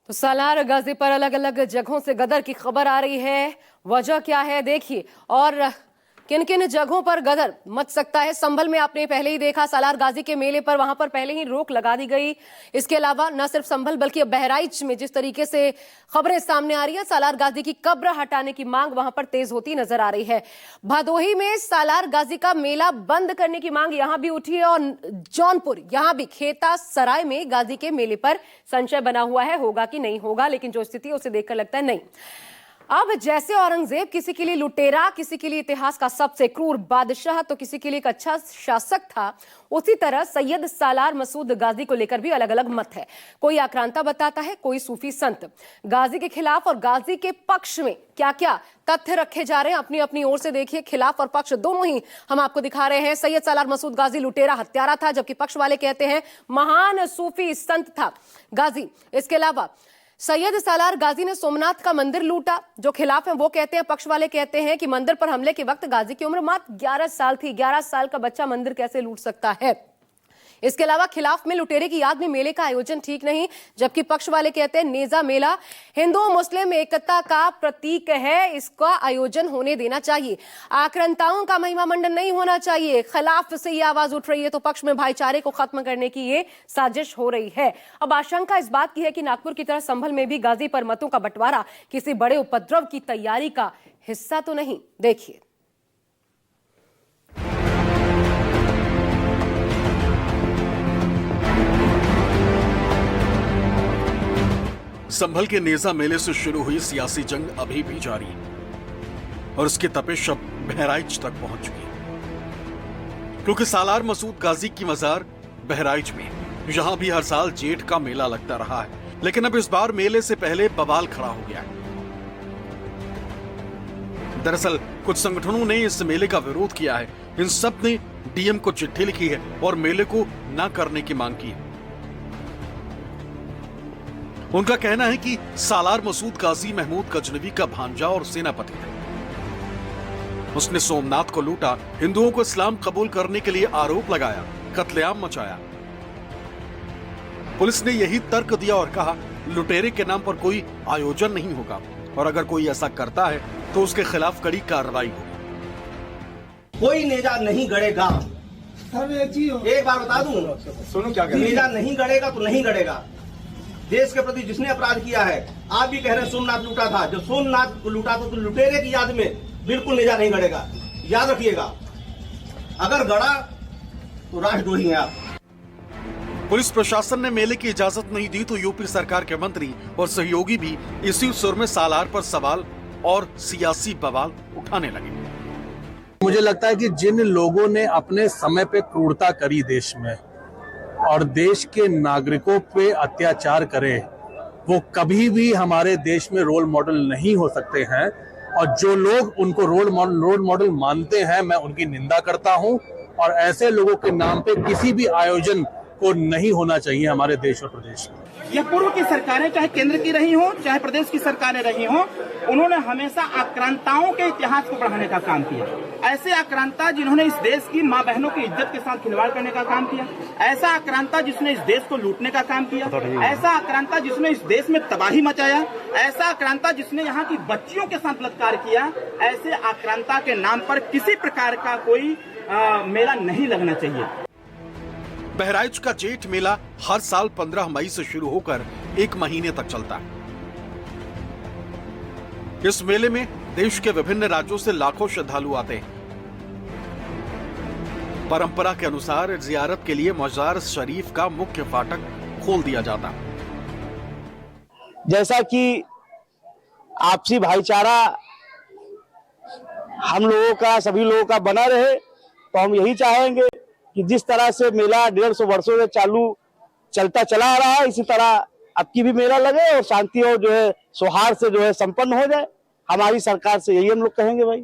तो सालार गाजी पर अलग अलग जगहों से गदर की खबर आ रही है। वजह क्या है देखिए, और किन किन जगहों पर गदर मच सकता है। संभल में आपने पहले ही देखा, सालार गाजी के मेले पर वहां पर पहले ही रोक लगा दी गई। इसके अलावा न सिर्फ संभल बल्कि बहराइच में जिस तरीके से खबरें सामने आ रही है, सालार गाजी की कब्र हटाने की मांग वहां पर तेज होती नजर आ रही है। भदोही में सालार गाजी का मेला बंद करने की मांग यहां भी उठी है, और जौनपुर यहां भी खेता सराय में गाजी के मेले पर संशय बना हुआ है, होगा कि नहीं होगा, लेकिन जो स्थिति है उसे देखकर लगता है नहीं। अब जैसे औरंगजेब किसी के लिए लुटेरा, किसी के लिए इतिहास का सबसे क्रूर बादशाह, तो किसी के लिए एक अच्छा शासक था, उसी तरह सैयद सालार मसूद गाजी को लेकर भी अलग अलग मत है। कोई आक्रांता बताता है, कोई सूफी संत। गाजी के खिलाफ और गाजी के पक्ष में क्या क्या तथ्य रखे जा रहे हैं, अपनी अपनी ओर से देखिए। खिलाफ और पक्ष दोनों ही हम आपको दिखा रहे हैं। सैयद सालार मसूद गाजी लुटेरा हत्यारा था, जबकि पक्ष वाले कहते हैं महान सूफी संत था गाजी। इसके अलावा सैयद सालार गाजी ने सोमनाथ का मंदिर लूटा। जो खिलाफ हैं वो कहते हैं, पक्ष वाले कहते हैं कि मंदिर पर हमले के वक्त गाजी की उम्र मात्र 11 साल थी। 11 साल का बच्चा मंदिर कैसे लूट सकता है। इसके अलावा खिलाफ में लुटेरे की याद में मेले का आयोजन ठीक नहीं, जबकि पक्ष वाले कहते हैं नेजा मेला हिंदू मुस्लिम एकता का प्रतीक है, इसका आयोजन होने देना चाहिए। आक्रांताओं का महिमा मंडन नहीं होना चाहिए। खिलाफ से ये आवाज उठ रही है तो पक्ष में भाईचारे को खत्म करने की ये साजिश हो रही है। अब आशंका इस बात की है कि नागपुर की तरह संभल में भी गाजी पर मतों का बंटवारा किसी बड़े उपद्रव की तैयारी का हिस्सा तो नहीं। देखिए, संभल के नेजा मेले से शुरू हुई सियासी जंग अभी भी जारी है और उसकी तपिश अब बहराइच तक पहुंच चुकी है, क्योंकि सालार मसूद गाजी की मजार बहराइच में, यहां भी हर साल जेठ का मेला लगता रहा है, लेकिन अब इस बार मेले से पहले बवाल खड़ा हो गया है। दरअसल कुछ संगठनों ने इस मेले का विरोध किया है। इन सब ने डीएम को चिट्ठी लिखी है और मेले को न करने की मांग की है। उनका कहना है कि सालार मसूद गाजी महमूद गजनवी का भांजा और सेनापति था। उसने सोमनाथ को लूटा, हिंदुओं को इस्लाम कबूल करने के लिए आरोप लगाया, कत्लेआम मचाया। पुलिस ने यही तर्क दिया और कहा लुटेरे के नाम पर कोई आयोजन नहीं होगा, और अगर कोई ऐसा करता है तो उसके खिलाफ कड़ी कार्रवाई होगी। कोई नेजा नहीं गड़ेगा। एक बार बता दूं, सुनो क्या नेजा नहीं गड़ेगा तो नहीं गड़ेगा। देश के प्रति जिसने अपराध किया है, आप भी कह रहे हैं सोमनाथ लूटा था, जो सोमनाथ को लूटा था तो लुटेरे की याद में बिल्कुल नेजा नहीं गड़ेगा। याद रखिएगा, अगर गड़ा तो राष्ट्रद्रोही हैं आप। पुलिस प्रशासन ने मेले की इजाजत नहीं दी तो यूपी सरकार के मंत्री और सहयोगी भी इसी सुर में सालार पर सवाल और सियासी बवाल उठाने लगे। मुझे लगता है कि जिन लोगों ने अपने समय पे क्रूरता करी देश में और देश के नागरिकों पे अत्याचार करे, वो कभी भी हमारे देश में रोल मॉडल नहीं हो सकते हैं। और जो लोग उनको रोल मॉडल मानते हैं, मैं उनकी निंदा करता हूं, और ऐसे लोगों के नाम पे किसी भी आयोजन को नहीं होना चाहिए हमारे देश और प्रदेश में। यह पूर्व की सरकारें, चाहे केंद्र की रही हो चाहे प्रदेश की सरकारें रही हो, उन्होंने हमेशा आक्रांताओं के इतिहास को बढ़ाने का काम किया। ऐसे आक्रांता जिन्होंने इस देश की मां बहनों की इज्जत के साथ खिलवाड़ करने का काम किया, ऐसा आक्रांता जिसने इस देश को लूटने का काम किया, ऐसा आक्रांता जिसने इस देश में तबाही मचाया, ऐसा आक्रांता जिसने यहाँ की बच्चियों के साथ बलात्कार किया, ऐसे आक्रांता के नाम पर किसी प्रकार का कोई मेला नहीं लगना चाहिए। बहराइच का जेठ मेला हर साल 15 मई से शुरू होकर 1 महीने तक चलता है। इस मेले में देश के विभिन्न राज्यों से लाखों श्रद्धालु आते हैं। परंपरा के अनुसार जियारत के लिए मजार शरीफ का मुख्य फाटक खोल दिया जाता। जैसा कि आपसी भाईचारा हम लोगों का, सभी लोगों का बना रहे, तो हम यही चाहेंगे कि जिस तरह से मेला 150 वर्षों से चलता चला आ रहा है, इसी तरह अब की भी मेला लगे और शांति और जो है सौहार्द से जो है संपन्न हो जाए। हमारी सरकार से यही हम लोग कहेंगे भाई।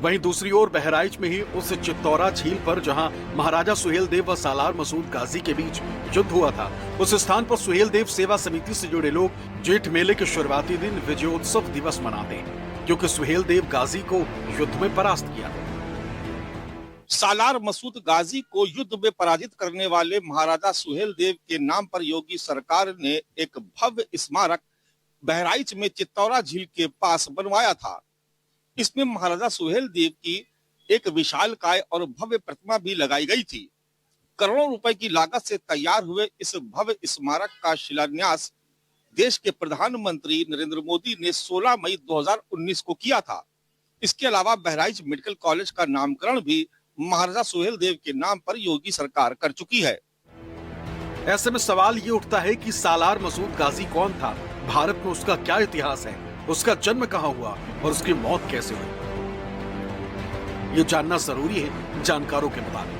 वहीं दूसरी ओर बहराइच में ही उस चित्तौरा झील पर जहां महाराजा सुहेलदेव व सालार मसूद गाजी के बीच युद्ध हुआ था, उस स्थान पर सुहेलदेव सेवा समिति से जुड़े लोग जेठ मेले के शुरुआती दिन विजयोत्सव दिवस मनाते हैं, क्योंकि सुहेलदेव गाजी को युद्ध में परास्त किया। सालार मसूद गाजी को युद्ध में पराजित करने वाले महाराजा सुहेलदेव के नाम पर योगी सरकार ने एक भव्य स्मारक बहराइच में चित्तौरा झील के पास बनवाया था। इसमें महाराजा सुहेलदेव की एक विशालकाय और भव्य प्रतिमा भी लगाई गई थी। करोड़ों रुपए की लागत से तैयार हुए इस भव्य स्मारक का शिलान्यास देश के प्रधानमंत्री नरेंद्र मोदी ने 16 मई 2019 को किया था। इसके अलावा बहराइच मेडिकल कॉलेज का नामकरण भी महाराजा सुहेलदेव के नाम पर योगी सरकार कर चुकी है। ऐसे में सवाल ये उठता है कि सालार मसूद गाजी कौन था, भारत में उसका क्या इतिहास है, उसका जन्म कहां हुआ और उसकी मौत कैसे हुई, ये जानना जरूरी है जानकारों के मुताबिक।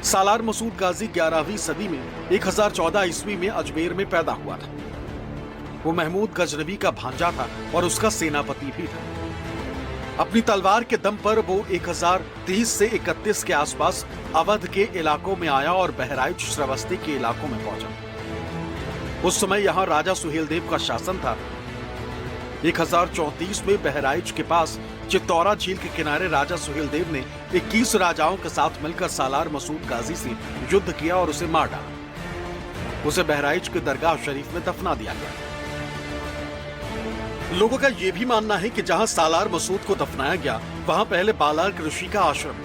सालार मसूद गाजी 11वीं सदी में 1014 ईस्वी में अजमेर में पैदा हुआ था। वो महमूद गजनवी का भांजा था और उसका सेनापति भी था। अपनी तलवार के दम पर वो 1030 से 31 के आसपास अवध के इलाकों में आया और बहराइच श्रावस्ती के इलाकों में पहुंचा। उस समय यहां राजा सुहेलदेव का शासन था। 1034 में बहराइच के पास चित्तौरा झील के किनारे राजा सुहेलदेव ने 21 राजाओं के साथ मिलकर सालार मसूद गाजी से युद्ध किया और उसे मार डाला। उसे बहराइच के दरगाह शरीफ में दफना दिया गया। लोगों का यह भी मानना है कि जहां सालार मसूद को दफनाया गया वहां पहले बालार्क ऋषि का आश्रम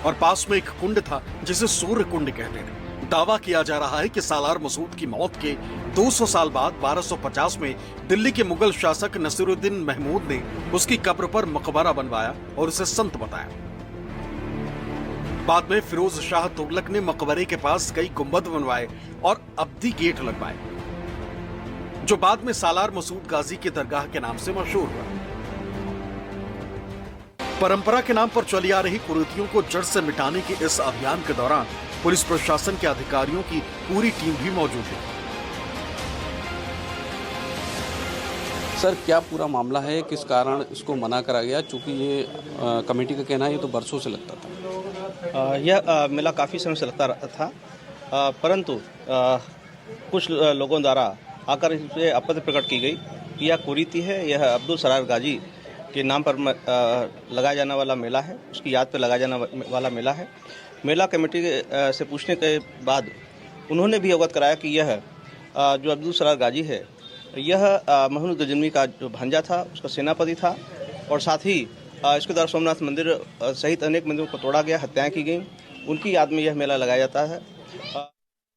और पास में एक कुंड था जिसे सूर्य कुंड कहते थे। दावा किया जा रहा है कि सालार मसूद की मौत के 200 साल बाद 1250 में दिल्ली के मुगल शासक नसीरुद्दीन महमूद ने उसकी कब्र पर मकबरा बनवाया और उसे संत बताया। बाद में फिरोज शाह तुगलक ने मकबरे के पास कई गुंबद बनवाए और अब्दी गेट लगवाए, जो बाद में सालार मसूद गाजी के दरगाह के नाम से मशहूर हुआ। परंपरा के नाम पर चली आ रही कुरीतियों को जड़ से मिटाने के इस अभियान के दौरान पुलिस प्रशासन के अधिकारियों की पूरी टीम भी मौजूद है। सर, क्या पूरा मामला है, किस कारण इसको मना करा गया? चूंकि ये कमेटी का कहना है ये तो बरसों से लगता था। यह मेला काफ़ी समय से लगता था, परंतु कुछ लोगों द्वारा आकर इस पर आपत्ति प्रकट की गई कि यह कुरीति है। यह अब्दुल सरार गाजी के नाम पर लगाया जाने वाला मेला है, उसकी याद पर लगाया जाने वाला मेला है। मेला कमेटी से पूछने के बाद उन्होंने भी अवगत कराया कि यह जो अब्दुल सरार गाजी है यह महमूद गजनवी का जो भांजा था, उसका सेनापति था और साथ ही इसके द्वारा सोमनाथ मंदिर सहित अनेक मंदिरों को तोड़ा गया, हत्याएं की गई। उनकी याद में यह मेला लगाया जाता है।